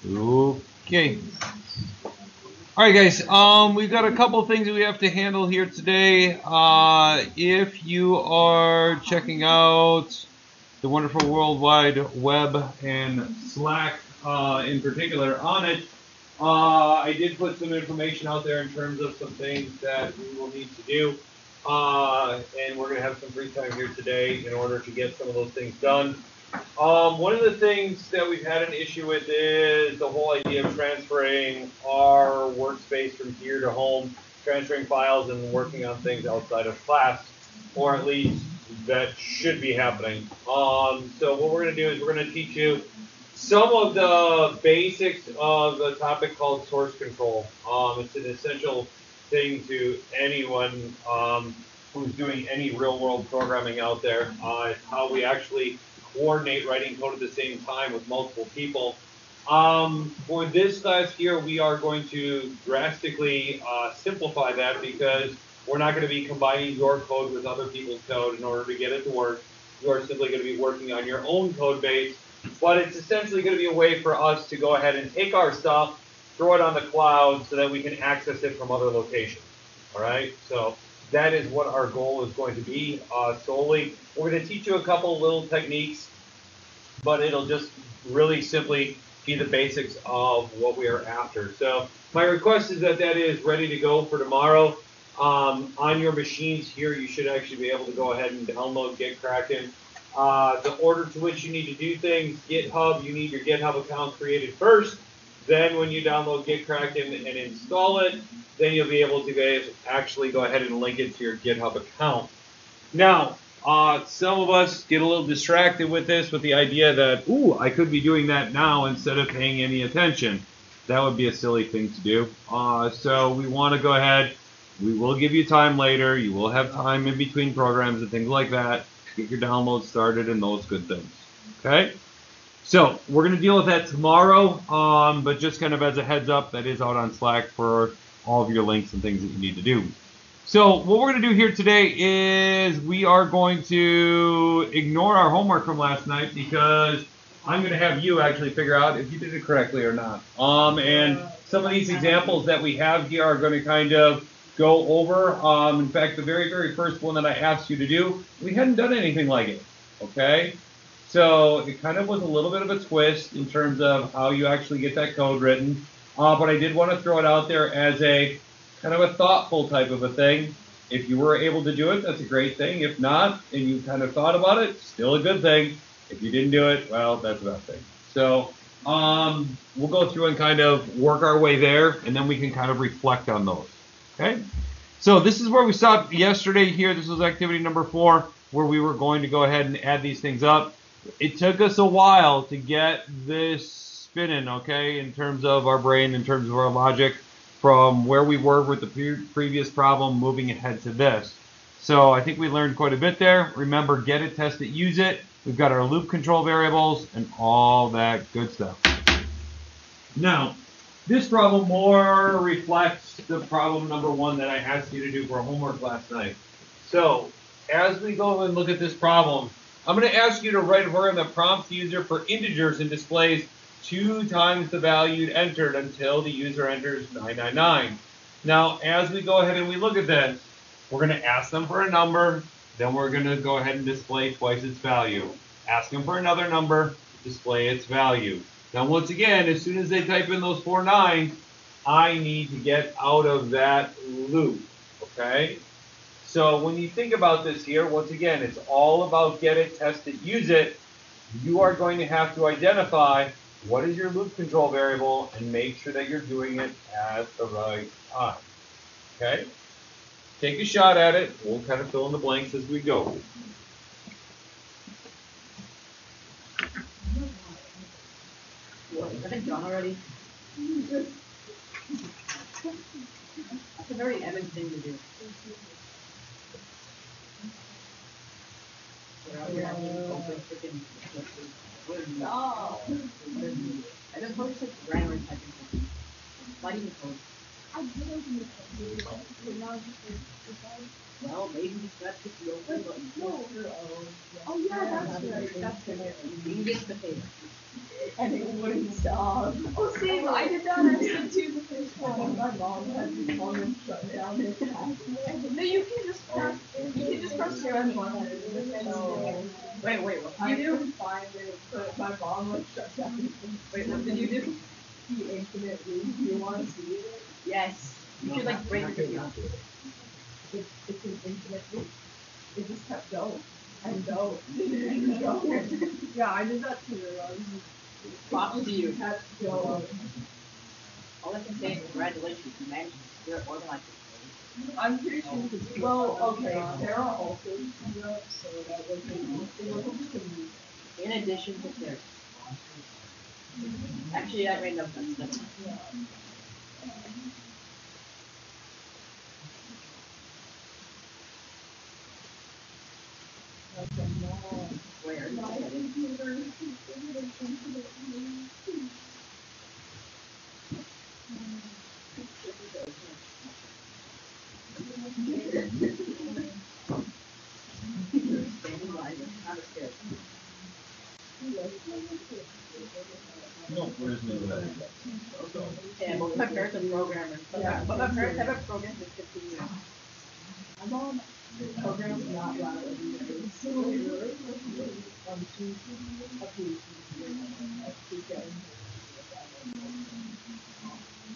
Okay. All right, guys. We've got a couple things that we have to handle here today. If you are checking out the wonderful World Wide Web and Slack in particular on it, I did put some information out there in terms of some things that we will need to do. And we're going to have some free time here today in order to get some of those things done. One of the things that we've had an issue with is the whole idea of transferring our workspace from here to home, transferring files and working on things outside of class, or at least that should be happening. So what we're going to do is we're going to teach you some of the basics of a topic called source control. It's an essential thing to anyone who's doing any real world programming out there. It's how we actually coordinate writing code at the same time with multiple people. For this class here, we are going to drastically simplify that because we're not going to be combining your code with other people's code in order to get it to work. You are simply going to be working on your own code base, but it's essentially going to be a way for us to go ahead and take our stuff, throw it on the cloud so that we can access it from other locations. All right, so that is what our goal is going to be solely. We're going to teach you a couple little techniques, but it'll just really simply be the basics of what we are after. So my request is that is ready to go for tomorrow. On your machines here, you should actually be able to go ahead and download GitKraken. The order to which you need to do things, GitHub, you need your GitHub account created first. Then when you download GitKraken and install it, then you'll be able to actually go ahead and link it to your GitHub account. Now, some of us get a little distracted with this, with the idea that, ooh, I could be doing that now instead of paying any attention. That would be a silly thing to do. So we want to go ahead. We will give you time later. You will have time in between programs and things like that. Get your download started and those good things. Okay? So we're going to deal with that tomorrow, but just kind of as a heads up, that is out on Slack for all of your links and things that you need to do. So what we're going to do here today is we are going to ignore our homework from last night because I'm going to have you actually figure out if you did it correctly or not. And some of these examples that we have here are going to kind of go over. In fact, the very, very first one that I asked you to do, we hadn't done anything like it, okay? So it kind of was a little bit of a twist in terms of how you actually get that code written. But I did want to throw it out there as a kind of a thoughtful type of a thing. If you were able to do it, that's a great thing. If not, and you kind of thought about it, still a good thing. If you didn't do it, well, that's a bad thing. So we'll go through and kind of work our way there, and then we can kind of reflect on those. Okay? So this is where we stopped yesterday here. This was activity number 4, where we were going to go ahead and add these things up. It took us a while to get this spinning, okay, in terms of our brain, in terms of our logic, from where we were with the previous problem, moving ahead to this. So I think we learned quite a bit there. Remember, get it, test it, use it. We've got our loop control variables and all that good stuff. Now, this problem more reflects the problem number 1 that I asked you to do for homework last night. So as we go and look at this problem, I'm going to ask you to write a program that prompts the user for integers and displays 2 times the value entered until the user enters 999. Now, as we go ahead and we look at this, we're going to ask them for a number, then we're going to go ahead and display twice its value. Ask them for another number, display its value. Now, once again, as soon as they type in those 4 9s, I need to get out of that loop, okay? So when you think about this here, once again, it's all about get it, test it, use it. You are going to have to identify what is your loop control variable and make sure that you're doing it at the right time. Okay? Take a shot at it. We'll kind of fill in the blanks as we go. I think done already. That's a very Evan thing to do. Oh. I just hope it's randomly typing something. Why do you code? I did open the code, but now just well, maybe that's just the open button. No. Oh yeah, that's right. That's it. You can get the paper. and it wouldn't stop. Oh, same. I did that accident too the first time. My mom had to come and shut down his house. No, you can just press. You can just press run button. No. Wait, what? You I do? couldn't find it, but my mom like shut down. Wait, what did you do? The infinite loop. Do you want to see it? Yes. You should like break the video. It's an infinite loop. It just kept going and go and go. Yeah, I did that too. Props to you. It kept going. All I can say is congratulations. You managed to steer it organized. I'm pretty sure you could. Well, okay. Sarah also screwed up, so that wasn't. It wasn't just a me. In addition to Sarah. Actually, that made no sense. Never mind. Yeah. That's a long. Where? Standing by, not scared. No, where's the Yeah, but my parents are programmers. But my parents have a program for 15 years. I'm on programs not loud anyway. So really?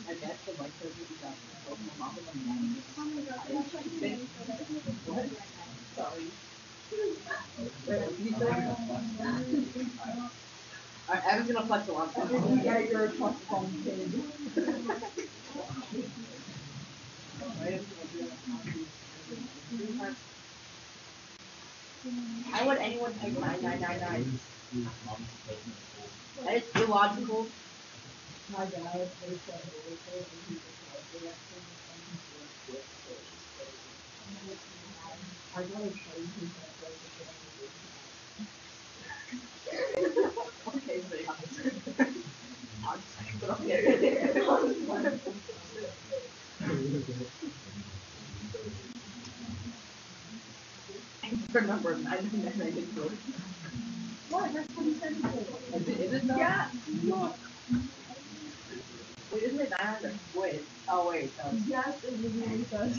My dad's the vice president of my mom is a manager. What? Sorry. Wait, what did you say? I was gonna flex a lot. Yeah, you're a trust fund kid. Why would anyone type 9999? That is illogical. My dad was I gotta show you that. Okay, so yeah. The number 9994. What? That's what he said before. Is it not? Yeah. Look. Wait, isn't it 900? Wait. Oh, wait. Yes, it literally says.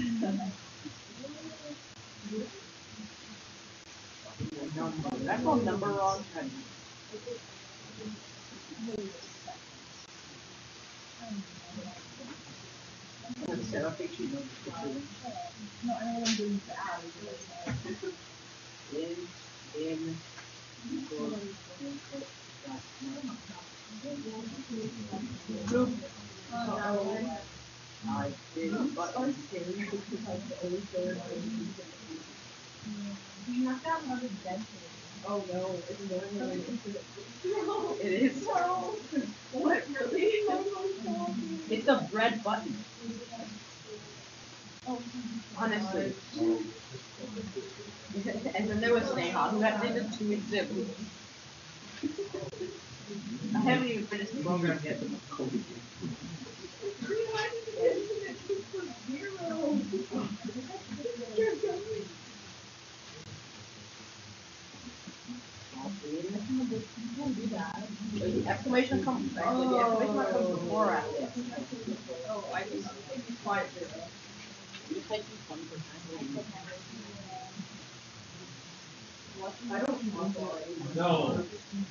Did I call number wrong? Sarah thinks she knows the truth. No, I know what I'm doing bad. In. Bloop. I did, but I'm scared because I'm always there. You have to have another dentist. Oh no, it's going really into it. No, it is. No. What really? It's a bread button. Honestly. And then there was Sneha, who had did the 2 exhibits. I haven't even finished the program yet. The exclamation comes actually, the exclamation mark comes before or after. Oh, I just think it's quiet there. You just like 20%. I don't want that. So,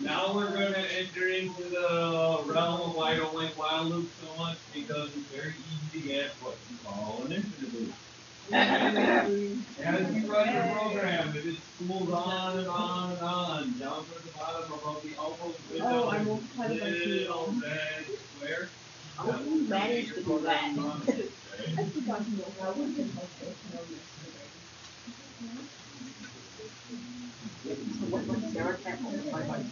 now we're going to enter into the realm of why I don't like while loops so much because it's very easy to get what you call an infinite loop. As you run your program, it just spools on and on and on, down to the bottom above the elbow window. Oh, I multiplied it by 2. Little red square. How would you manage to do that? I forgot to know that would have been helpful to know yesterday. So what Sarah can't multiply by 2?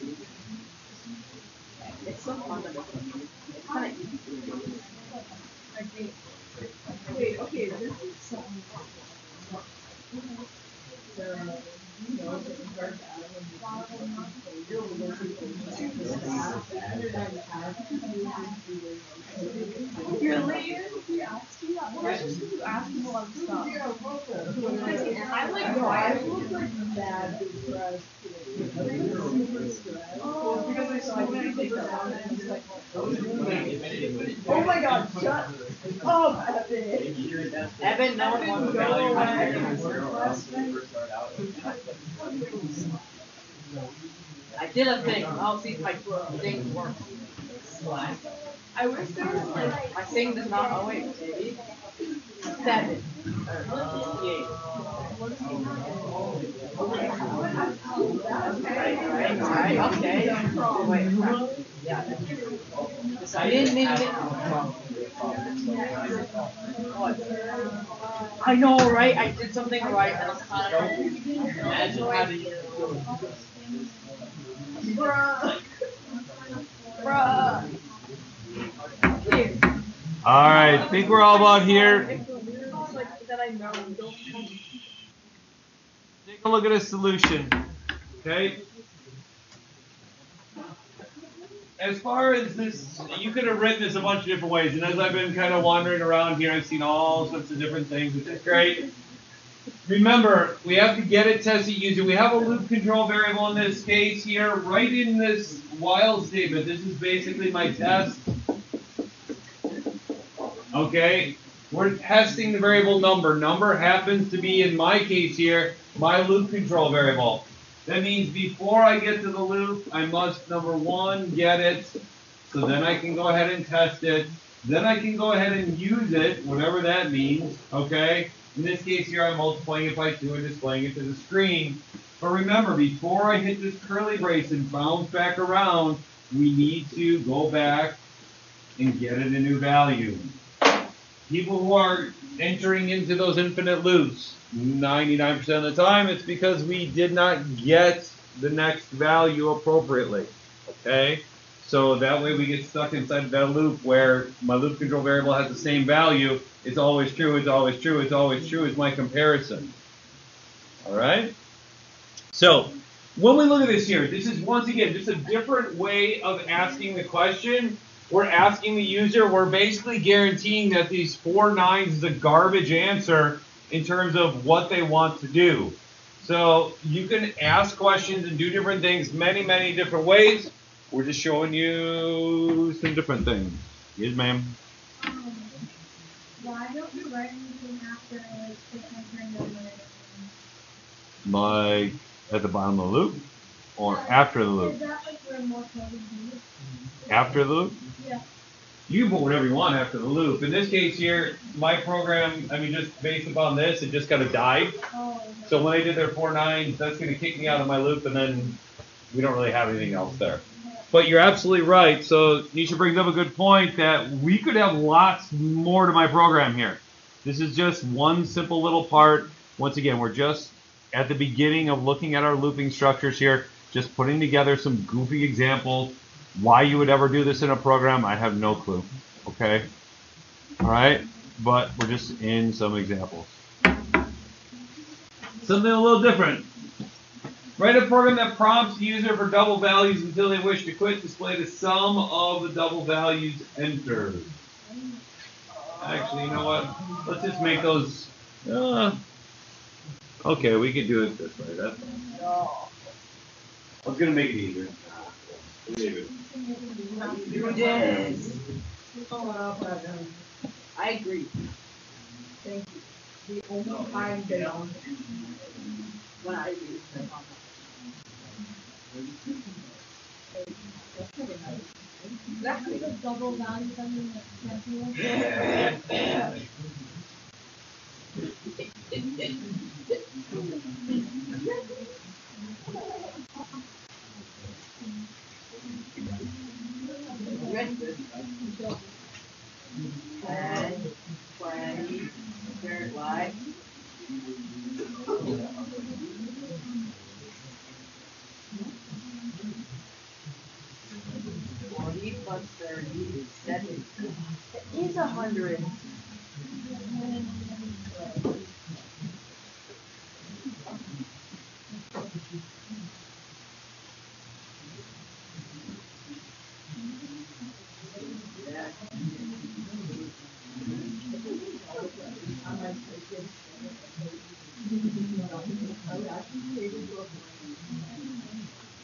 It's so fundamental. It's kind of easy to do. I think. Wait, okay, this is something. Really? He asked you that? Well, that's just because you asked him a lot of stuff. I'm like, I was like mad depressed today. Super stressed. Because I Oh my God! Shut up, Evan. No one wants to go away. I did a thing. I'll see if my thing works. I wish there was like my thing does not. Oh wait, maybe 7. Alright, okay. Wait, yeah. I didn't mean it. I know, right? I did something right, and it's kind of imagine how to use Bruh. All right, I think we're all about here. Take a look at a solution. Okay. As far as this, you could have written this a bunch of different ways, and as I've been kind of wandering around here, I've seen all sorts of different things, which is great. Remember, we have to get it, test it, use it. We have a loop control variable in this case here, right in this while statement. This is basically my test. Okay, we're testing the variable number. Number happens to be, in my case here, my loop control variable. That means before I get to the loop, I must, number one, get it. So then I can go ahead and test it. Then I can go ahead and use it, whatever that means, okay? In this case here, I'm multiplying it by 2 and displaying it to the screen. But remember, before I hit this curly brace and bounce back around, we need to go back and get it a new value. People who are entering into those infinite loops, 99% of the time, it's because we did not get the next value appropriately, okay? So that way we get stuck inside of that loop where my loop control variable has the same value. It's always true, it's always true, it's always true is my comparison. All right? So when we look at this here, this is once again just a different way of asking the question. We're asking the user, we're basically guaranteeing that these 4 9s is a garbage answer in terms of what they want to do. So you can ask questions and do different things many, many different ways. We're just showing you some different things. Yes, ma'am. Why don't you write anything after the entering the limit? Like at the bottom of the loop? Or after the loop? Is that like where more code is needed? After the loop? Yeah. You can put whatever you want after the loop. In this case here, my program, I mean, just based upon this, it just kind of died. Oh, okay. So when I did their 4 9s, that's going to kick me out of my loop, and then we don't really have anything else there. But you're absolutely right. So Nisha brings up a good point that we could have lots more to my program here. This is just one simple little part. Once again, we're just at the beginning of looking at our looping structures here, just putting together some goofy examples. Why you would ever do this in a program, I have no clue. Okay? All right? But we're just in some examples. Something a little different. Write a program that prompts the user for double values until they wish to quit. Display the sum of the double values entered. Actually, you know what? Let's just make those. Okay, we could do it this way. That's fine. I was gonna make it easier. Leave it. You did. I agree. Thank you. The only time they don't. When I agree. Exactly. The double value something that can't be Read this. 10, 20, third line. 40 plus 30 is 70. It is 100.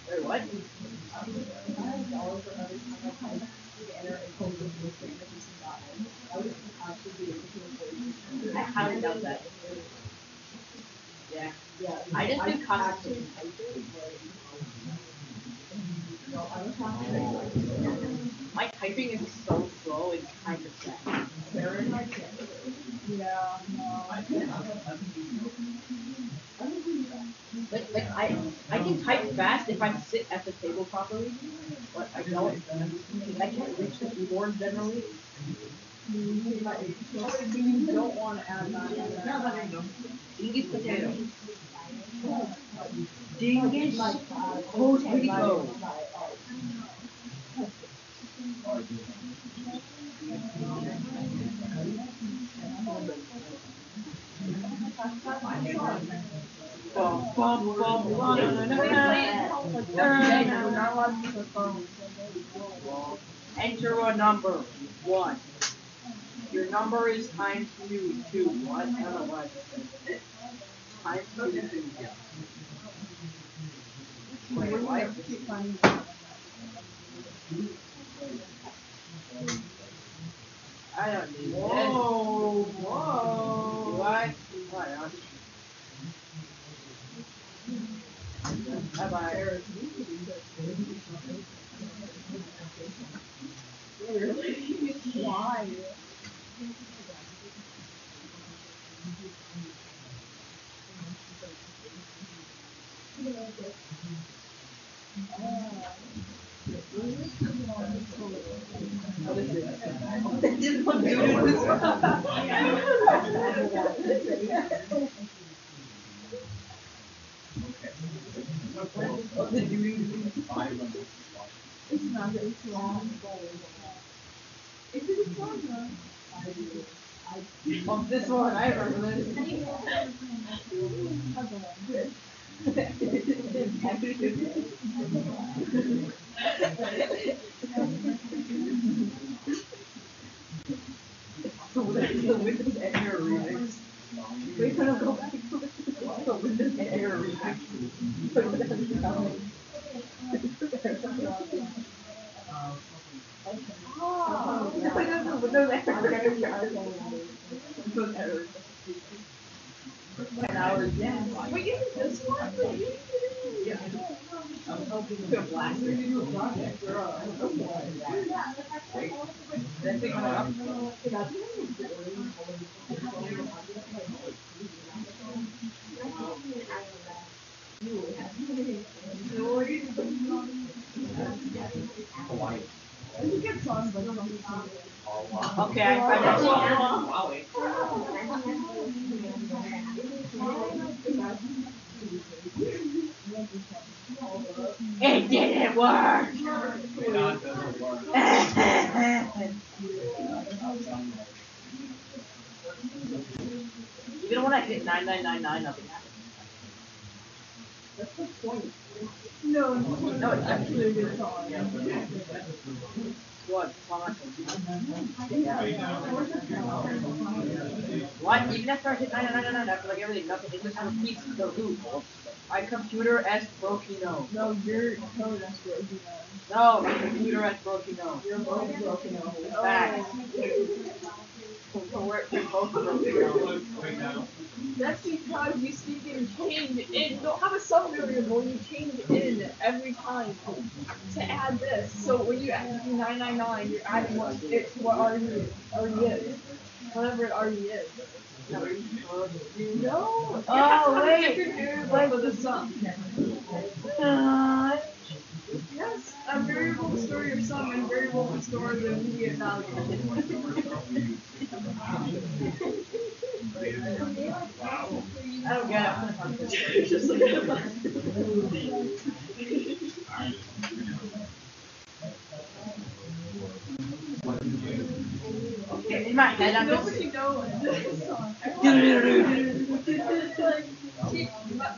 Wait, what? I highly doubt that. Yeah. I just do concentrate. My typing is so slow, it's kind of sad. Like I can type fast if I sit at the table properly, but I don't. I can't reach the keyboard generally. You don't want to add that. Dingus potato. Dingus potato. Enter a number. 1. Your number is times 2. What? I don't know what. Times 2. Wait, what? I don't need this. Whoa. What? Bye-bye. Why? It's not very long. Is it a song? Oh, this one, I remember this. The Windows Air remix. We're gonna go back to the Windows Air remix. Oh, Windows Air. 10 hours. Wait, isn't this one? Yeah. I'm hoping to blast it into a project. That thing went up. Okay, I found that song. It didn't work. Even when I hit 9999, nothing happened. That's the point. No, it's actually a good song. What? What? Even after I hit 9999, after like everything, nothing, it just repeats the loop. My computer S Brokino. No, your code is broken. No, my computer S Brokino. You're both broken. Facts. We're both broken. That's because you speak in change. You don't have a sub variable. You change in every time to add this. So when you add 999, you're adding what it's what already is. Whatever it already is. No. Oh wait. Wait for the sum. Yes, a variable will store your sum and variable will store the immediate value. I don't get it. Just look at it. Okay, in my head I'm just... Nobody knows this song. This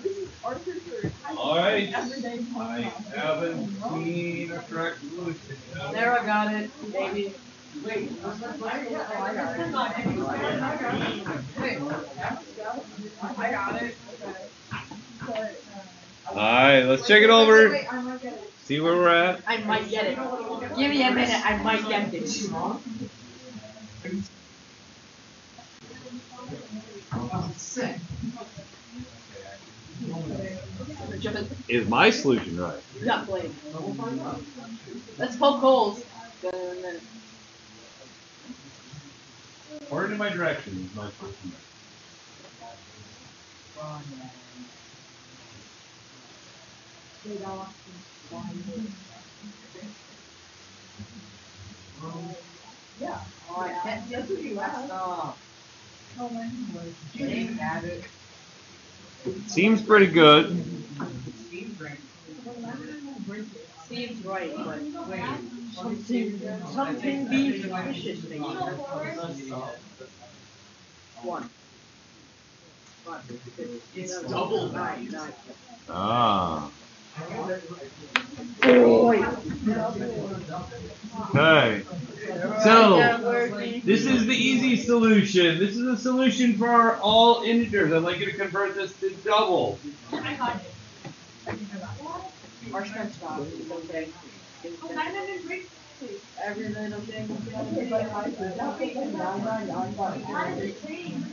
is Arthur Curry. Alright. Everyday I haven't seen a correct solution. Sarah got it, baby. Wait, I got it. Alright, let's check it over. Wait, I might get it. See where we're at? I might get it. Give me a minute, I might get this. Is my solution right? Yeah, blade. Let's poke holes. According to my directions, my solution Yeah. Oh, I can't just do that. Seems pretty good. Seems right, but something be suspicious. One. It's double. Nine. Ah. Boy. Okay. So, this is the easy solution. This is a solution for all integers. I'd like you to convert this to double. Our strength stop is okay. Every little thing.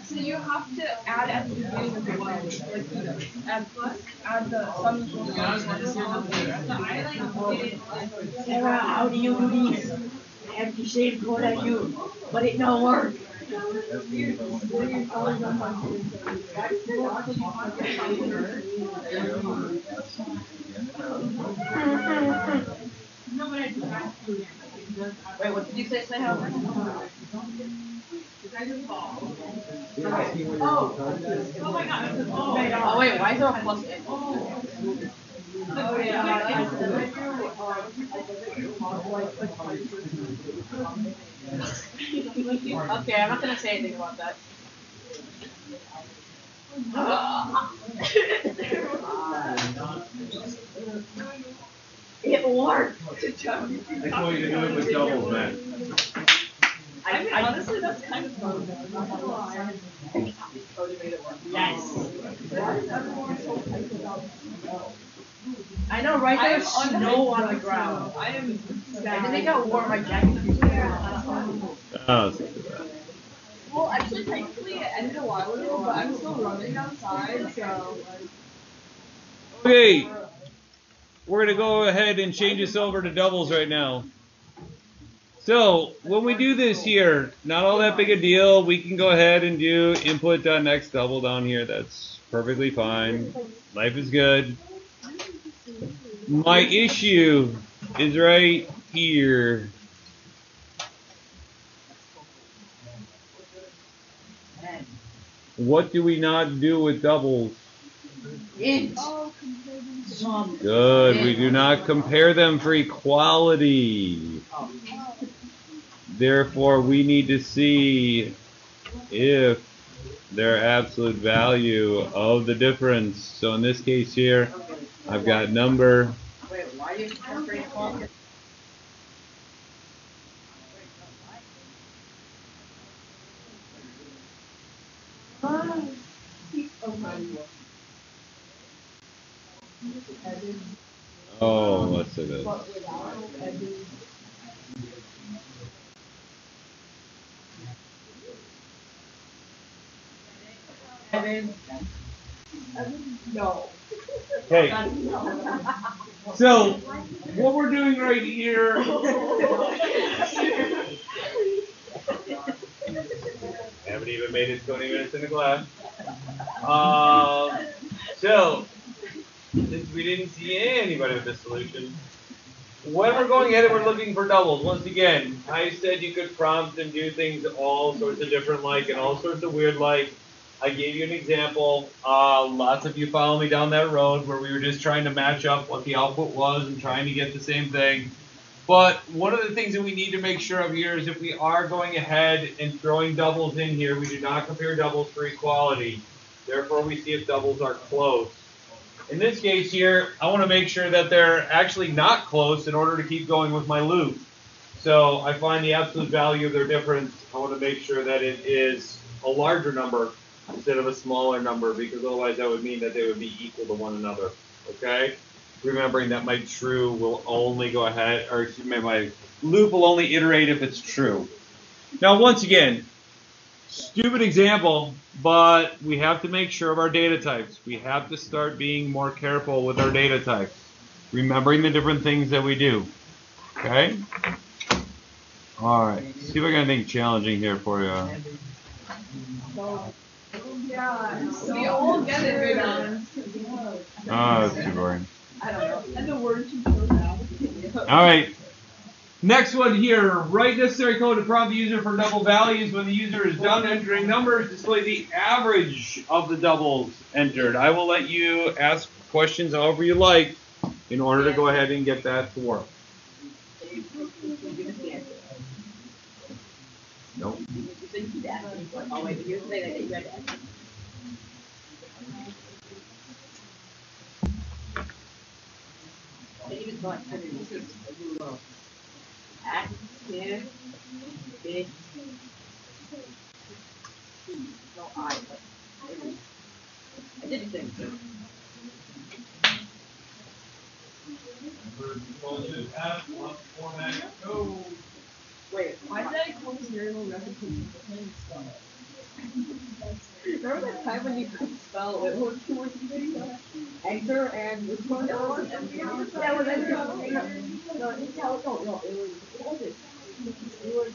So you have to add at the beginning of the line, like add the sum equals Sarah, how do you do these? I have the same code as you, but it don't work. Wait, what did you say, Sneha? Oh my god. Oh wait, why is there a plus in? Oh yeah. Okay, I'm not gonna say anything about that. It worked. I told you to do it with doubles, man. I mean, honestly, that's kind of fun. Yes. I know, right? There's snow on the ground. I am And then they got warm. My jacket. Oh, Well, actually, technically, it ended a while ago, but I'm still running outside, so. okay. We're going to go ahead and change this over to doubles right now. So, when we do this here, not all that big a deal. We can go ahead and do input.next double down here. That's perfectly fine. Life is good. My issue is right here. What do we not do with doubles? Int. Good. We do not compare them for equality. Therefore, we need to see if their absolute value of the difference. So in this case here, I've got number. Wait, why do you compare equality? Oh, let's see this. No. Okay. So what we're doing right here. Haven't even made it 20 minutes in the class. So since we didn't see anybody with this solution, when we're going ahead and we're looking for doubles, once again, I said you could prompt and do things all sorts of different like and all sorts of weird like. I gave you an example. Lots of you follow me down that road where we were just trying to match up what the output was and trying to get the same thing. But one of the things that we need to make sure of here is if we are going ahead and throwing doubles in here, we do not compare doubles for equality. Therefore, we see if doubles are close. In this case here, I want to make sure that they're actually not close in order to keep going with my loop. So I find the absolute value of their difference. I want to make sure that it is a larger number instead of a smaller number, because otherwise that would mean that they would be equal to one another. Okay? remembering that my true will only go ahead, or excuse me, my loop will only iterate if it's true. Now, once again, stupid example, but we have to make sure of our data types. We have to start being more careful with our data types, remembering the different things that we do. Okay? All right. See if I got anything challenging here for you. Yeah, we all get it good on. Oh, that's too boring. I don't know. And the words you chose out. All right. Next one here. Write necessary code to prompt the user for double values. When the user is done entering numbers, display the average of the doubles entered. I will let you ask questions however you like in order to go ahead and get that to work. Nope. Oh, wait, here's the thing that you read that. Even thought this is a little low. Active, big, no I, but I did think so. Wait, Why did I call this variable repetition plain spell? Remember that time when you couldn't spell it? What was you doing? enter and this one? That was enter. No, it was, what was it? It was,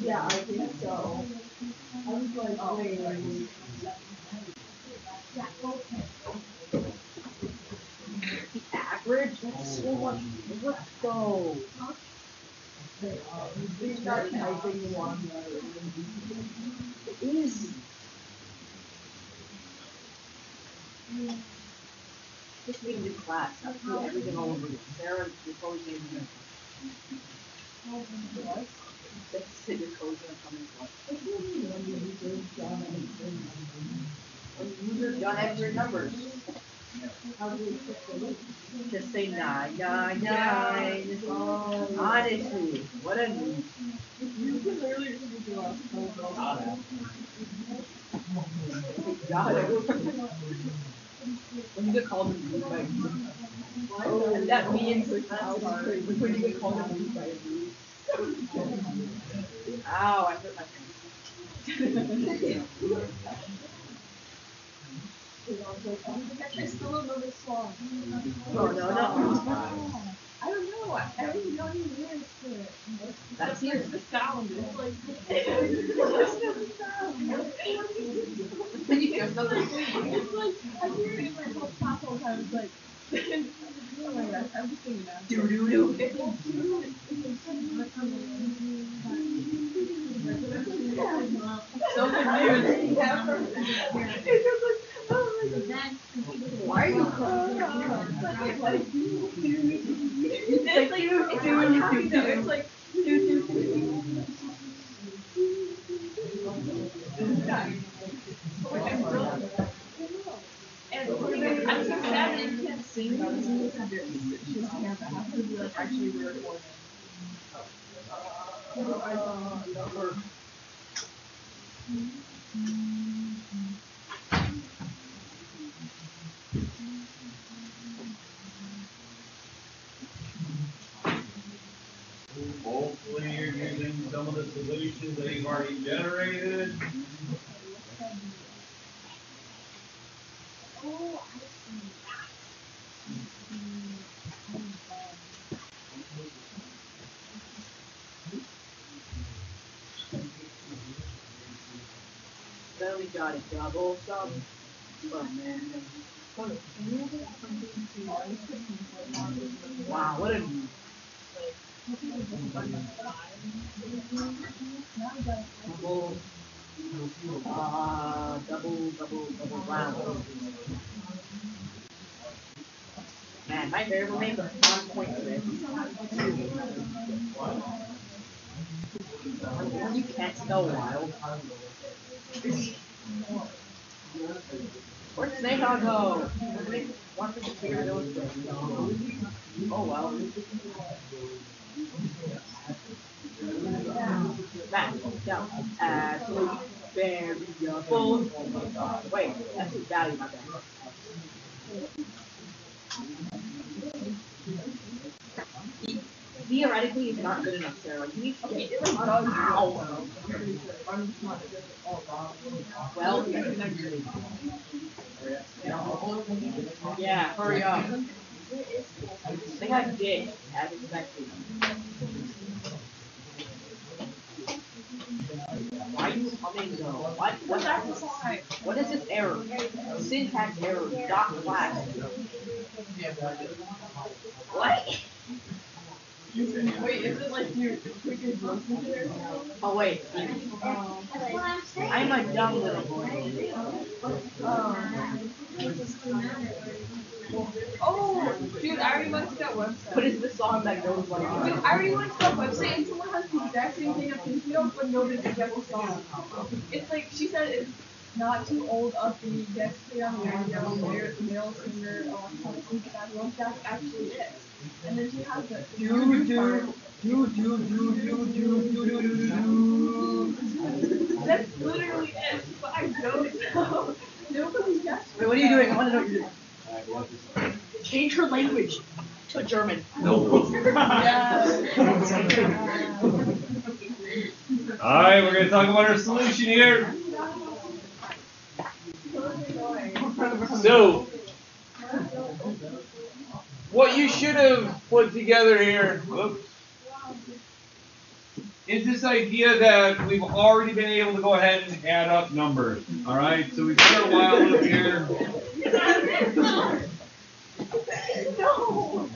Yeah, I think so. I was like, oh, wait. the average, that's so much, let's go. You start typing one letter. It is. Just need a new class. I'll do everything all over again. Sarah, your code's name is Let's sit your code's gonna come in what? When the user's done entering numbers. How do we fix the loop? Just say 999. Honestly, what a need. You can literally just use your last code. Got it. When you get called in by And that means like how hard. when you get called in by a dude. Ow, I hurt my finger. I still don't know this song. No. I don't know. I don't even know any lyrics to it. That's Here's the sound. It's like. Then you hear something. It's like I hear it in my whole class all the time. It's like. Oh my gosh, I'm just singing now. Do do do. So confused. Why are you crying? It's like. And I'm so sad that you can't sing these music videos. It's just can't have to be like actually re-recorded. Hopefully you're using some of the solutions that you've already generated. Then we got a double sum. Oh man. Wow, what a need. Double round. Man, my variable name is 1 point today. You can't spell wild. Where'd Snake go? Want to figure it out. Oh well. Matt, no. variable. Oh my god. Wait, that's his value, my bad. Theoretically, it's not good enough, Sarah. You need to get it. Ow. Well, yeah, hurry up. They got dick, as expected. Why are you humming though? What is this error? Syntax error. Dot class. What? Wait, is it like you quickly listen to it? Oh wait. I'm a dumb little boy. Oh, dude, I already went to that website. What is the song that goes like Dude, that? I already went to that website and someone has the exact same thing up in Pinto, but no, they didn't get the song. It's like, she said it's not too old of the guest play on the radio, male singer, that actually is. And then she has the That's literally it, but I don't know. Nobody guessed. Wait, what are you doing? I want to know what you're doing. Change her language to German. No. Yeah. Alright, we're going to talk about our solution here. So, what you should have put together here, is this idea that we've already been able to go ahead and add up numbers. Alright, so we've got a while loop here. No.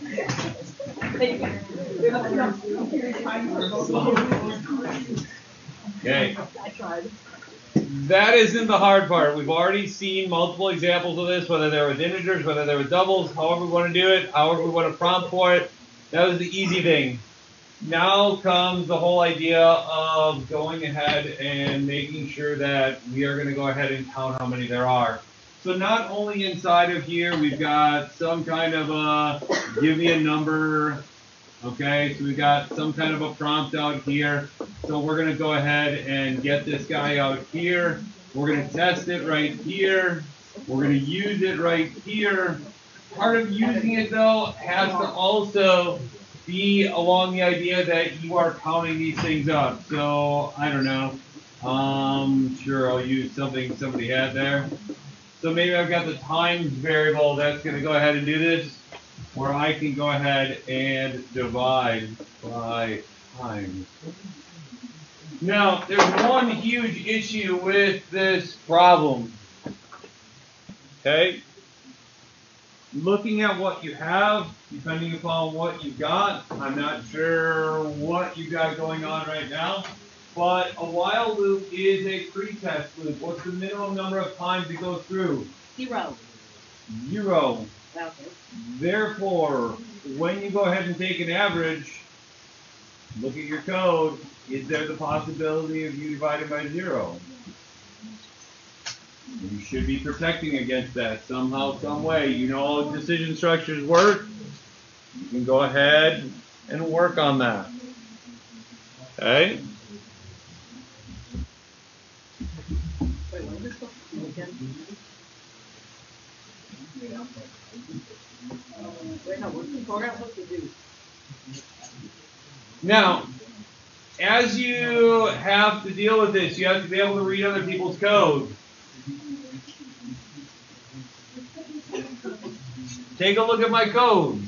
Okay. I tried. That isn't the hard part. We've already seen multiple examples of this, whether they're with integers, whether they're with doubles, however we want to do it, however we want to prompt for it. That was the easy thing. Now comes the whole idea of going ahead and making sure that we are going to go ahead and count how many there are. So not only inside of here, we've got some kind of a give me a number. Okay, so we've got some kind of a prompt out here. So we're going to go ahead and get this guy out here. We're going to test it right here. We're going to use it right here. Part of using it, though, has to also be along the idea that you are counting these things up. So, I don't know. Sure, I'll use something somebody had there. So maybe I've got the times variable that's going to go ahead and do this, where I can go ahead and divide by times. Now, there's one huge issue with this problem. Okay? Looking at what you have, depending upon what you've got, I'm not sure what you've got going on right now, but a while loop is a pretest loop. What's the minimum number of times it goes through? 0. 0. Okay. Therefore, when you go ahead and take an average, look at your code, is there the possibility of you dividing by 0? You should be protecting against that somehow, some way. You know how decision structures work. You can go ahead and work on that. Okay? Wait, what is this supposed to do again? Wait, no, what's the program supposed to do? Now, as you have to deal with this, you have to be able to read other people's code. Take a look at my code.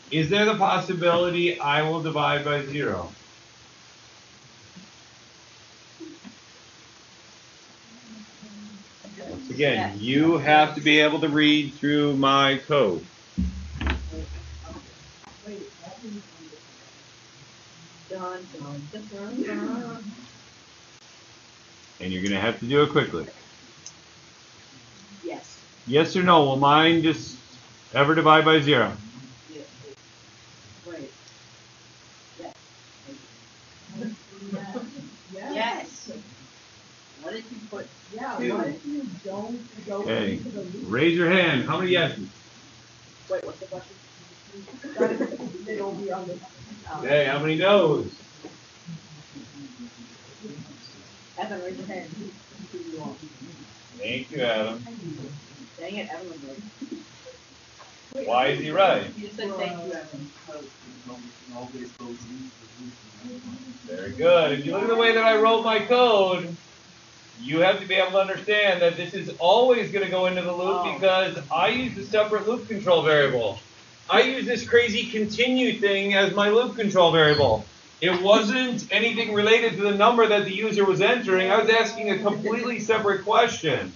Is there the possibility I will divide by 0? Once again, you have to be able to read through my code. Dun, dun, dun, dun, dun. And you're going to have to do it quickly. Yes. Yes or no? Will mine just ever divide by 0? Yes. Wait. Yes. Yes. What if you put What if you don't go Okay. into the loop? Raise your hand. How many yeses? Wait, what's the question? It'll be on the Okay, how many no's? Evan, raise your hand. Thank you, Adam. Dang it, Evan was right. Why is he right? You just said thank you, Evan. Very good. If you look at the way that I wrote my code, you have to be able to understand that this is always going to go into the loop because I use a separate loop control variable. I use this crazy continue thing as my loop control variable. It wasn't anything related to the number that the user was entering. I was asking a completely separate question.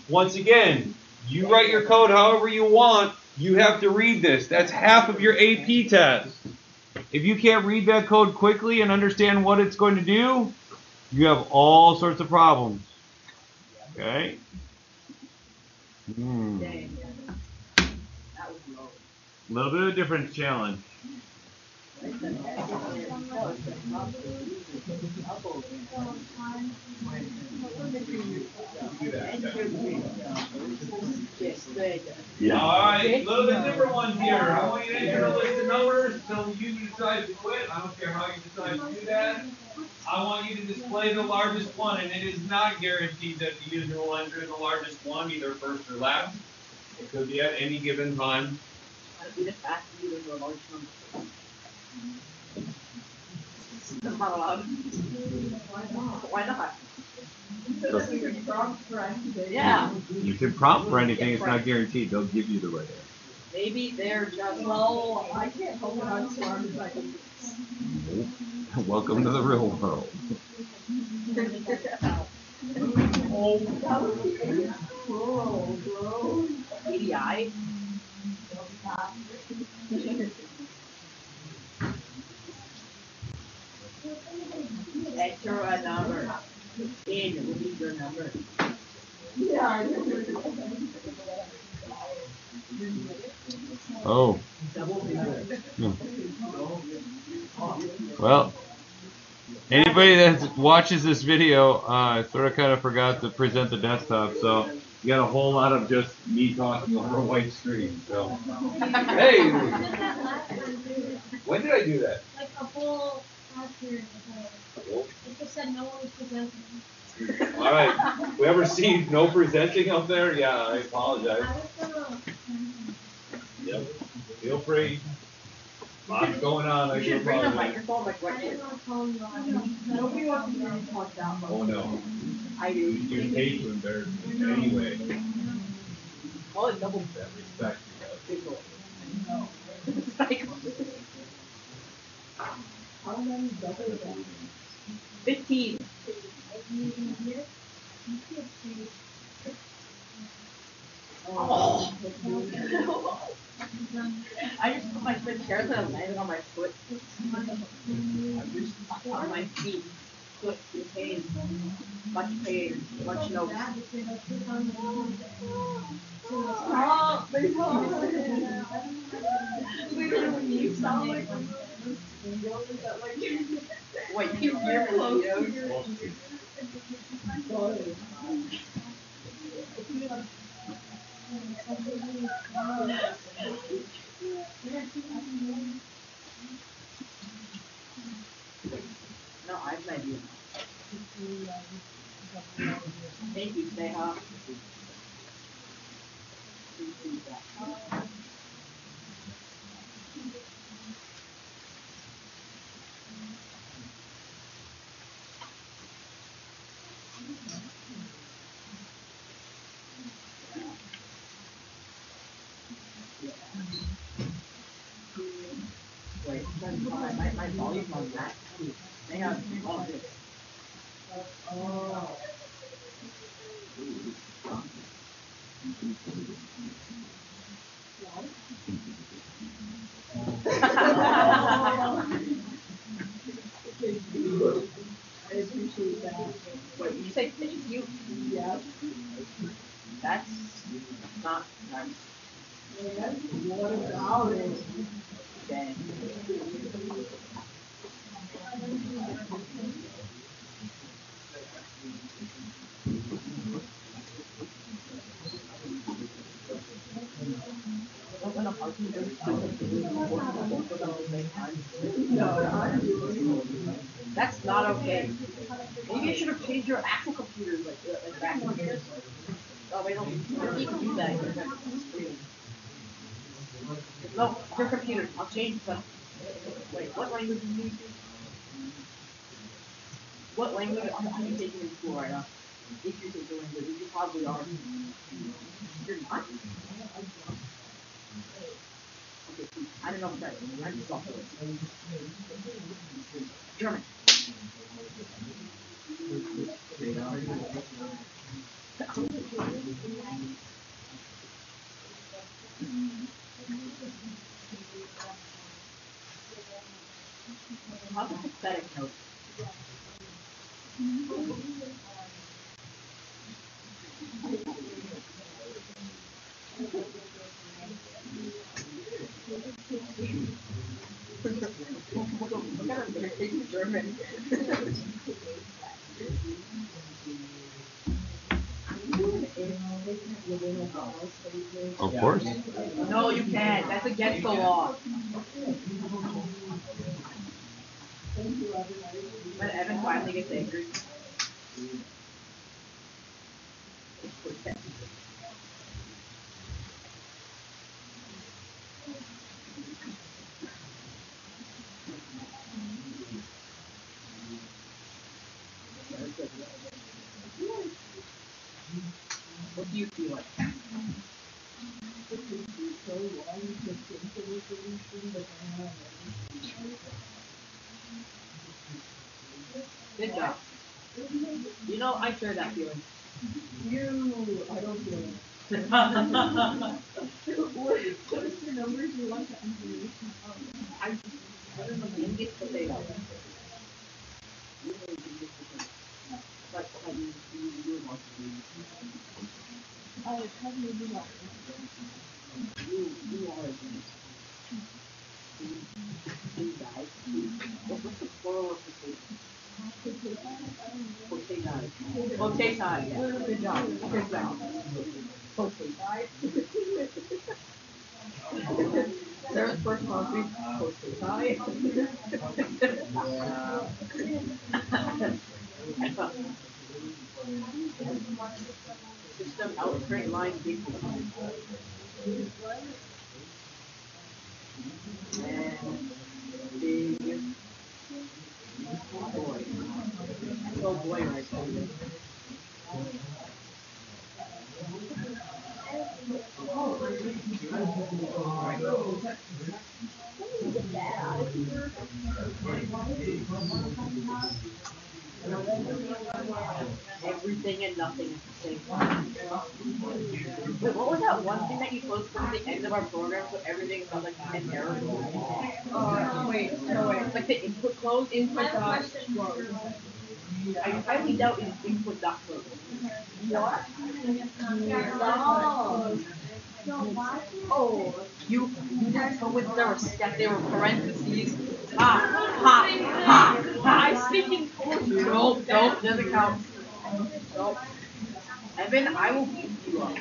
Once again, you write your code however you want. You have to read this. That's half of your AP test. If you can't read that code quickly and understand what it's going to do, you have all sorts of problems. Okay? Dang, Evan. That was low. A little bit of a different challenge. Alright, a little bit different ones here. I want you to enter a list of numbers until the user decides to quit. I don't care how you decide to do that. I want you to display the largest one, and it is not guaranteed that the user will enter the largest one, either first or last. It could be at any given time. We just asked you to do a large number. That's not allowed. Why not? Yeah. You can prompt for anything, it's not guaranteed. They'll give you the right answer. Maybe they're just. Well, I can't hold it on to arms like a Welcome to the real world. EDI. Enter a number. In will be your number. Oh. Double figure. Well, anybody that watches this video, I sort of kind of forgot to present the desktop, so you got a whole lot of just me talking over a white screen. So, hey, when did I do that? Like a whole after it just said no one was presenting. All right, we ever see no presenting up there? Yeah, I apologize. I was gonna. Yep, feel free. Lots going on. I You do should bring a apologize. microphone like I right didn't here. want to tell you. Nobody wants to hear me talk down. Oh no, I do. you hate to embarrass me anyway. Call it double That respect you figure. How many double that? 15. Oh. I just put my foot carrots and I landed on my foot. On my feet. Foot in pain. Much pain. Much notes. Stop! They literally, you sound like one of those videos that like Wait, you hear close to videos? your No, I have an idea. Thank you, Sneha. Wait, my volume on that. They have all of this. Oh. I appreciate that. Wait, you say thank you? Yeah. That's not nice. Man, what about it? Dang. Open a parking them at the same time. No. That's not okay. Maybe you should have changed your actual computer like back. Oh wait, no, you can do that. No, your computer. I'll change the. Wait, what language do you use? What language are you taking in school right now? If you're taking language, you probably are. You're not? Okay, I don't know if that is. I just saw it. German. How's a pathetic note? What kind of irritating German? Of course. No, you can't. That's against the law. When Evan finally gets angry. What do you feel like? Good job. You know, I share that feeling. I don't feel it. What is your numbers you want to enter? I don't know, you get the data. But you want to do. How do you do that? You are a guys. What's the plural of potato? Potato. Potato. Good job. Good job. Potato. Sarah's first coffee. System out straight line big. And big boy. Oh boy, right there. Everything and nothing at the same time. Wait, what was that one thing that you posted at the end of our program so everything felt like an error? Wait, no way. Like the input close? Input dot I highly doubt it's input dot close. What? Oh, you didn't go with there were parentheses. I'm speaking for you. Nope, doesn't count. Nope. Evan, I will beat you up.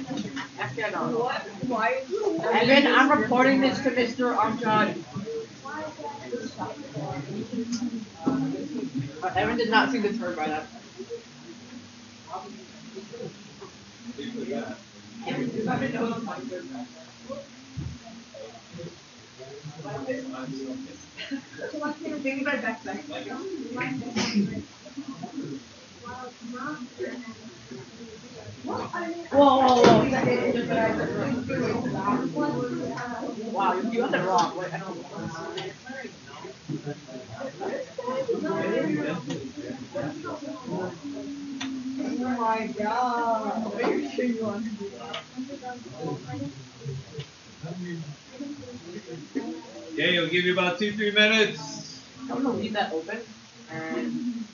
Actually, I don't know. What? Why? Evan, I'm reporting this to Mr. Armstrong. Evan did not see the turn by that. Think about backpack. Whoa. Wow, you got it wrong. Wait, I don't know. Oh my god. Are you sure you want to do that? Yeah, you'll give you about 2-3 minutes. I'm gonna leave that open and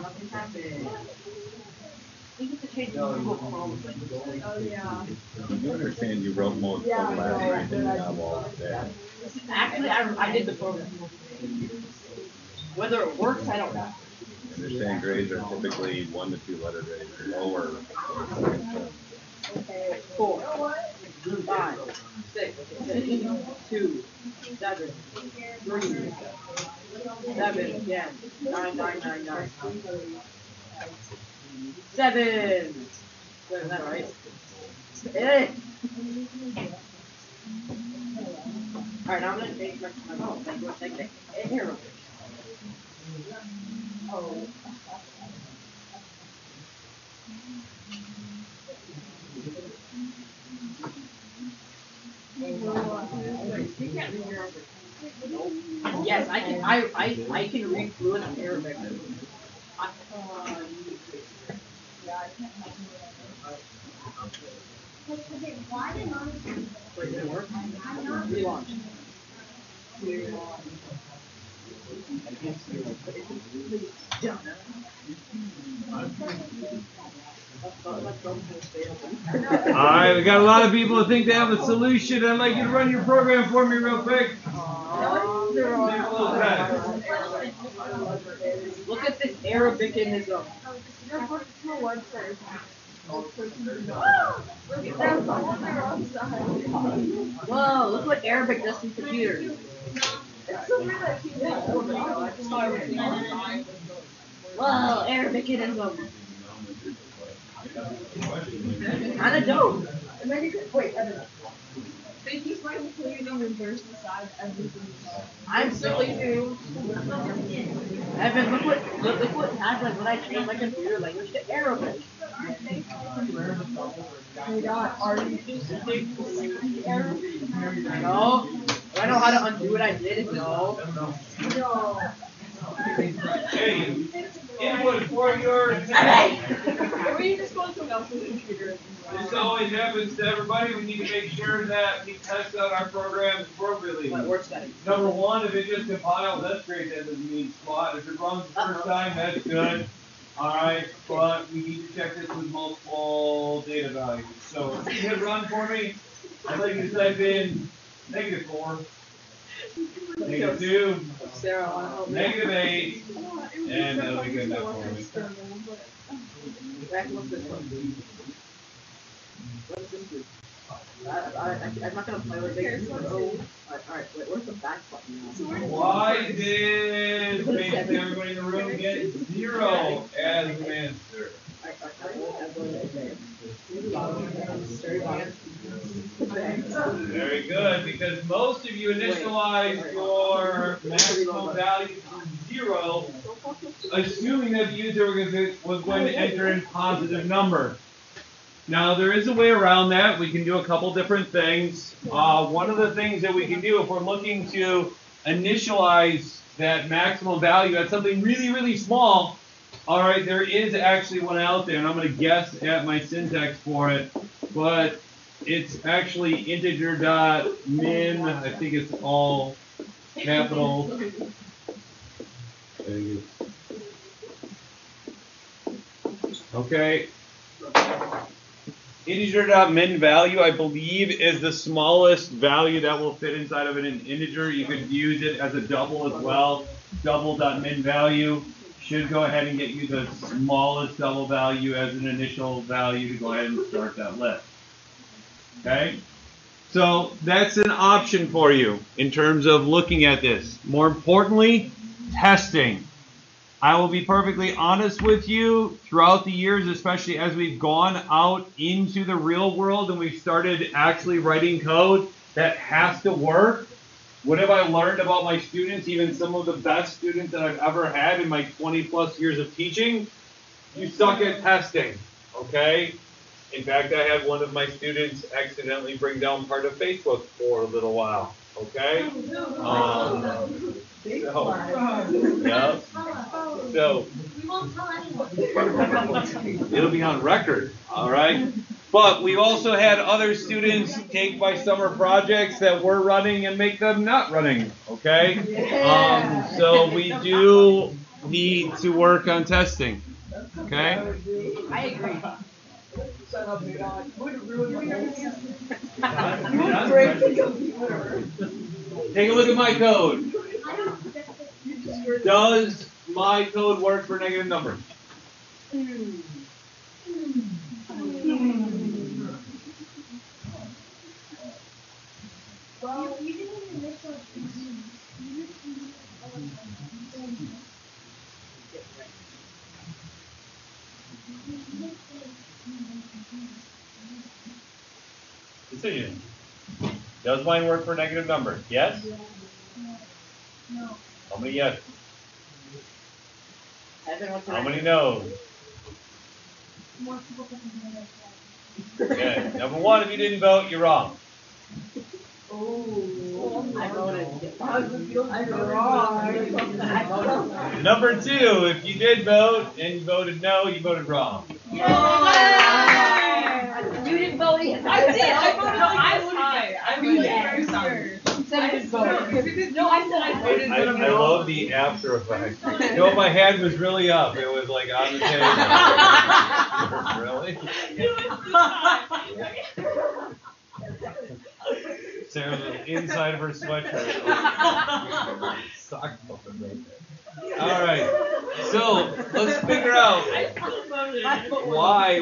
nothing happened. We get to change the Google Chrome. Oh yeah. You understand you wrote most of the class right and you have all of that. Actually, I did the program. Whether it works, I don't know. Understand grades are typically 1 to 2 letter grades or lower. Okay, 4. 5, 6, 2, 7, 3, 7 again. 9, 9, 9, 9. 7. Is that right? 8. Alright, now I'm gonna take my phone. Take the arrow. Oh. Yes, I can. I can read fluent Arabic. Wait, did it work? Relaunch. Alright, we got a lot of people that think they have a solution. I'd like you to run your program for me real quick. Look at this Arabicanism. Whoa, look what Arabic does to computers. Whoa, Arabicanism. Kinda dope. Wait, Evan. Thank you for including reverse beside everything. I'm silly too. Evan, look what happened when I changed my computer language to Arabic. Oh my god, are you just Arabic? No. Do I know how to undo what I did? No. No. Hey, input for your Or you just go on someone else's computer. This always happens to everybody. We need to make sure that we test out our programs appropriately. My work setting. Number one, if it just compiles, that's great. That doesn't mean spot. If it runs the first time, that's good. Alright, but we need to check this with multiple data values. So if you hit run for me, I'd like you to type in -4, -2, Sarah, wanna help me? -8, and that'll be good enough for me. What's this one? What is this do? I'm not gonna play with it. Alright, wait, where's the back button? Why did basically everybody in the room get 0 as an answer? Very good, because most of you initialized your maximum value to 0, assuming that the user was going to enter in positive number. Now, there is a way around that. We can do a couple different things. One of the things that we can do if we're looking to initialize that maximum value at something really, really small, all right, there is actually one out there, and I'm going to guess at my syntax for it, but it's actually integer.min. I think it's all capital. Okay. Integer.min value, I believe, is the smallest value that will fit inside of an integer. You could use it as a double as well. Double.min value should go ahead and get you the smallest double value as an initial value to go ahead and start that list. Okay? So that's an option for you in terms of looking at this. More importantly, testing. I will be perfectly honest with you, throughout the years, especially as we've gone out into the real world and we've started actually writing code that has to work, what have I learned about my students, even some of the best students that I've ever had in my 20 plus years of teaching? You suck at testing, okay? In fact, I had one of my students accidentally bring down part of Facebook for a little while, okay? So, we won't tell anyone. It'll be on record, all right? But we've also had other students take my summer projects that we're running and make them not running, okay? So we do need to work on testing, okay? I agree. Shut up, dude. Would ruin my Take a look at my code. Does my code work for negative numbers? Well, you didn't even mix up the Decision. Does mine work for negative numbers? Yes? No. How many yes? Evan, what's How many no's? More people can do that. Okay. Number one, if you didn't vote, you're wrong. Ooh, I voted. How does it feel to be wrong? I voted. Number two, if you did vote and you voted no, you voted wrong. You didn't vote either. I did. I voted. No, I I voted. voted. I voted very sorry. You said you didn't vote. No, I said I voted. I love the after effects. You know, my hand was really up. It was like on the table. Really? Sarah was inside of her sweatshirt. Sock puppet right there. All right. So let's figure out why.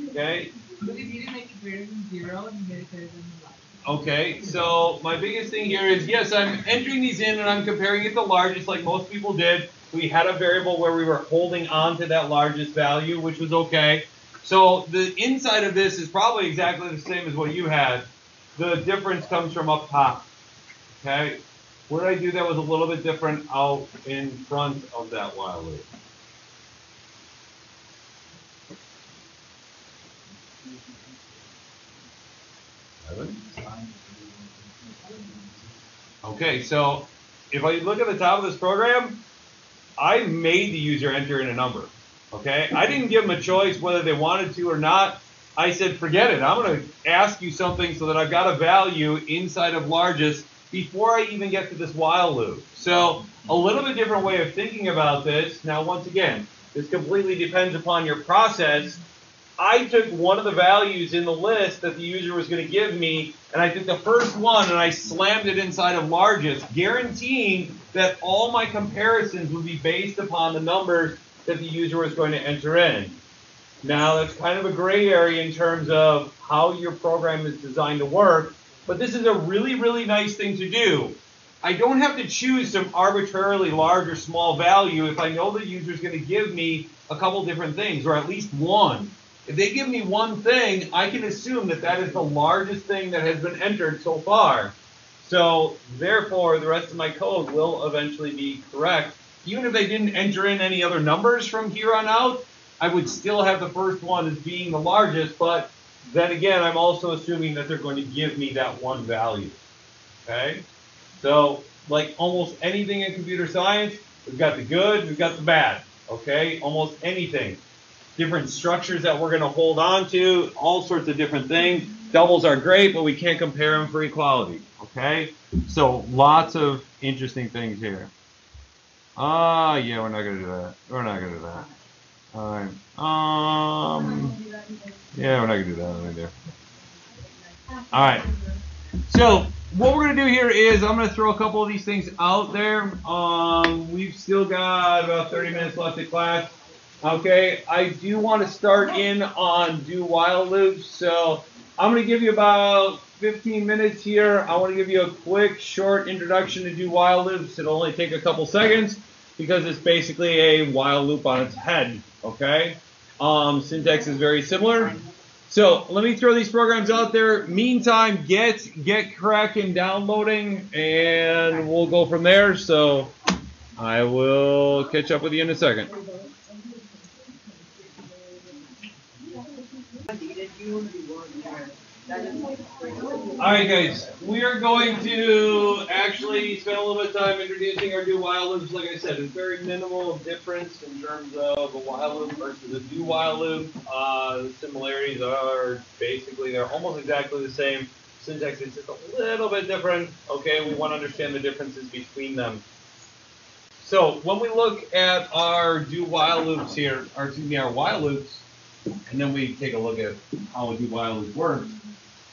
Okay. Because you didn't make it greater than 0 and you made it greater than 1. Okay, so my biggest thing here is, yes, I'm entering these in and I'm comparing it to largest like most people did. We had a variable where we were holding on to that largest value, which was okay. So the inside of this is probably exactly the same as what you had. The difference comes from up top. Okay? Where did I do that was a little bit different out in front of that while loop. Okay, so if I look at the top of this program, I made the user enter in a number. Okay, I didn't give them a choice whether they wanted to or not. I said, forget it. I'm going to ask you something so that I've got a value inside of largest before I even get to this while loop. So a little bit different way of thinking about this. Now, once again, this completely depends upon your process. I took one of the values in the list that the user was going to give me, and I took the first one and I slammed it inside of largest, guaranteeing that all my comparisons would be based upon the numbers that the user was going to enter in. Now, that's kind of a gray area in terms of how your program is designed to work, but this is a really, really nice thing to do. I don't have to choose some arbitrarily large or small value if I know the user is going to give me a couple different things, or at least one. If they give me one thing, I can assume that that is the largest thing that has been entered so far. So, therefore, the rest of my code will eventually be correct. Even if they didn't enter in any other numbers from here on out, I would still have the first one as being the largest, but then again, I'm also assuming that they're going to give me that one value. Okay? So, like almost anything in computer science, we've got the good, we've got the bad. Okay? Almost anything. Different structures that we're going to hold on to, all sorts of different things. Doubles are great, but we can't compare them for equality. Okay? So, lots of interesting things here. Yeah, we're not going to do that. We're not going to do that. Alright. Yeah, we're not going to do that either. Alright. So, what we're going to do here is I'm going to throw a couple of these things out there. We've still got about 30 minutes left of class. Okay, I do want to start in on do while loops. So, I'm going to give you about 15 minutes here. I want to give you a quick, short introduction to do while loops. It'll only take a couple seconds because it's basically a while loop on its head. Okay, syntax is very similar. So let me throw these programs out there. Meantime, get cracking downloading, and we'll go from there. So I will catch up with you in a second. Alright guys, we are going to actually spend a little bit of time introducing our do while loops. Like I said, it's very minimal difference in terms of a while loop versus a do while loop. The similarities are basically, they're almost exactly the same. Syntax is just a little bit different. Okay, we want to understand the differences between them. So when we look at our do while loops here, or excuse me, our while loops, and then we take a look at how a do while loop works.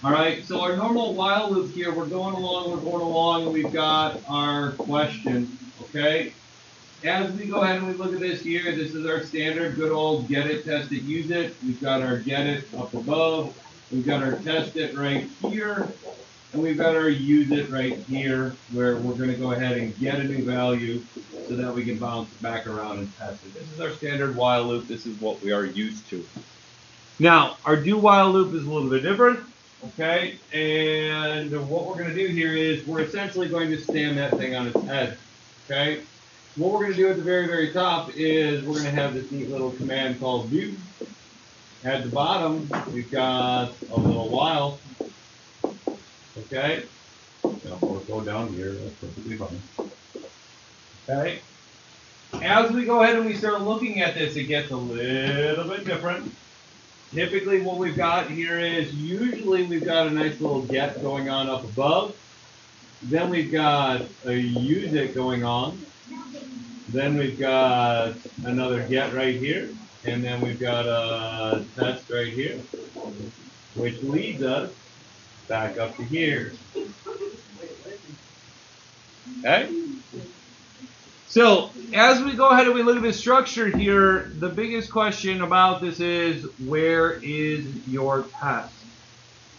All right, so our normal while loop here, we're going along, and we've got our question, okay? As we go ahead and we look at this here, this is our standard good old get it, test it, use it. We've got our get it up above. We've got our test it right here, and we've got our use it right here, where we're going to go ahead and get a new value so that we can bounce back around and test it. This is our standard while loop. This is what we are used to. Now, our do while loop is a little bit different, okay? And what we're going to do here is we're essentially going to stand that thing on its head, okay? What we're going to do at the very, very top is we're going to have this neat little command called do. At the bottom, we've got a little while, okay? Or go down here, that's perfectly fine. Okay? As we go ahead and we start looking at this, it gets a little bit different. Typically what we've got here is usually we've got a nice little get going on up above. Then we've got a use it going on. Then we've got another get right here. And then we've got a test right here, which leads us back up to here. Okay? So, as we go ahead and we look at the structure here, the biggest question about this is, where is your test?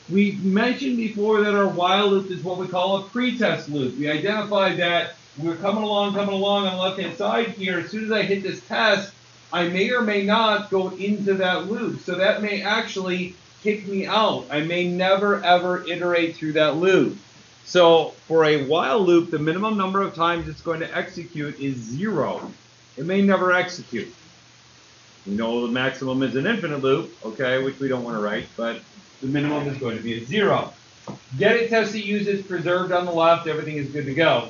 We mentioned before that our while loop is what we call a pretest loop. We identified that we're coming along on the left-hand side here. As soon as I hit this test, I may or may not go into that loop. So that may actually kick me out. I may never, ever iterate through that loop. So for a while loop, the minimum number of times it's going to execute is 0. It may never execute. We know the maximum is an infinite loop, okay, which we don't want to write, but the minimum is going to be a 0. Get it, test it, use it, preserved on the left, everything is good to go.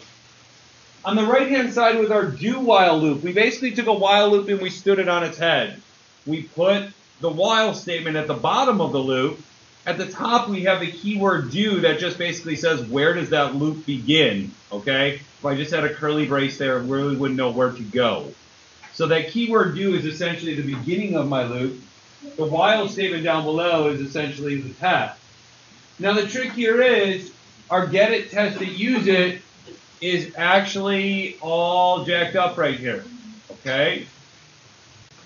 On the right-hand side with our do while loop, we basically took a while loop and we stood it on its head. We put the while statement at the bottom of the loop. At the top, we have the keyword do that just basically says, where does that loop begin? Okay? If I just had a curly brace there, I really wouldn't know where to go. So that keyword do is essentially the beginning of my loop. The while statement down below is essentially the test. Now the trick here is, our get it, test it, use it is actually all jacked up right here, okay?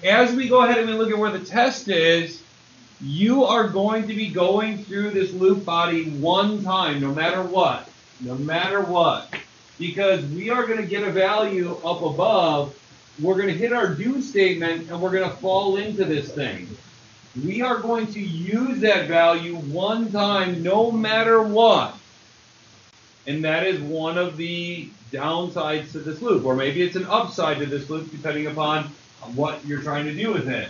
As we go ahead and we look at where the test is, you are going to be going through this loop body one time, no matter what, because we are going to get a value up above. We're going to hit our do statement, and we're going to fall into this thing. We are going to use that value one time, no matter what. And that is one of the downsides to this loop. Or maybe it's an upside to this loop, depending upon what you're trying to do with it.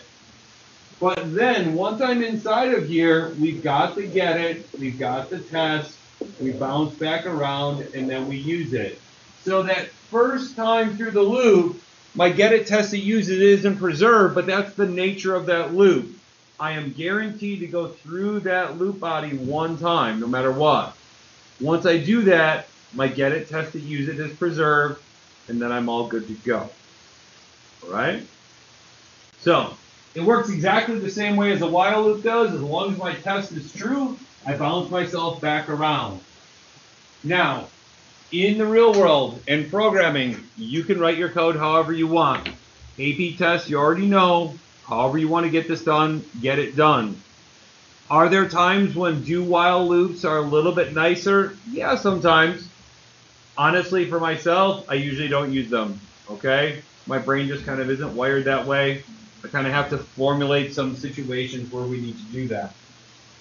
But then, once I'm inside of here, we've got the get it, we've got the test, we bounce back around, and then we use it. So that first time through the loop, my get it, test it, use it isn't preserved, but that's the nature of that loop. I am guaranteed to go through that loop body one time, no matter what. Once I do that, my get it, test it, use it is preserved, and then I'm all good to go. All right? So, it works exactly the same way as a while loop does. As long as my test is true, I bounce myself back around. Now, in the real world, in programming, you can write your code however you want. AP test, you already know. However you want to get this done, get it done. Are there times when do while loops are a little bit nicer? Yeah, sometimes. Honestly, for myself, I usually don't use them, okay? My brain just kind of isn't wired that way. I kind of have to formulate some situations where we need to do that.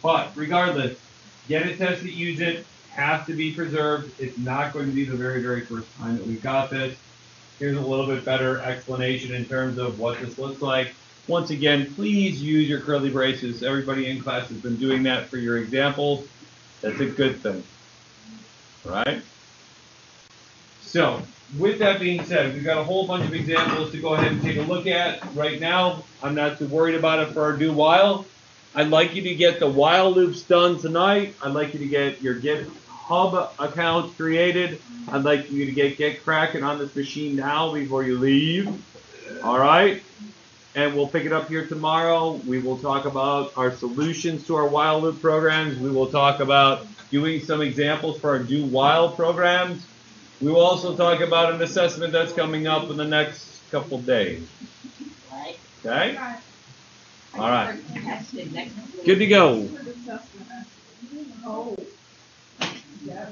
But regardless, get it, test it, use it, has to be preserved. It's not going to be the very, very first time that we've got this. Here's a little bit better explanation in terms of what this looks like. Once again, please use your curly braces. Everybody in class has been doing that for your examples. That's a good thing. All right? So, with that being said, we've got a whole bunch of examples to go ahead and take a look at. Right now, I'm not too worried about it for our do while. I'd like you to get the while loops done tonight. I'd like you to get your GitHub account created. I'd like you to get cracking on this machine now before you leave. All right? And we'll pick it up here tomorrow. We will talk about our solutions to our while loop programs. We will talk about doing some examples for our do while programs. We will also talk about an assessment that's coming up in the next couple days. Okay? All right. Tested next. Good to go. Oh. Yeah.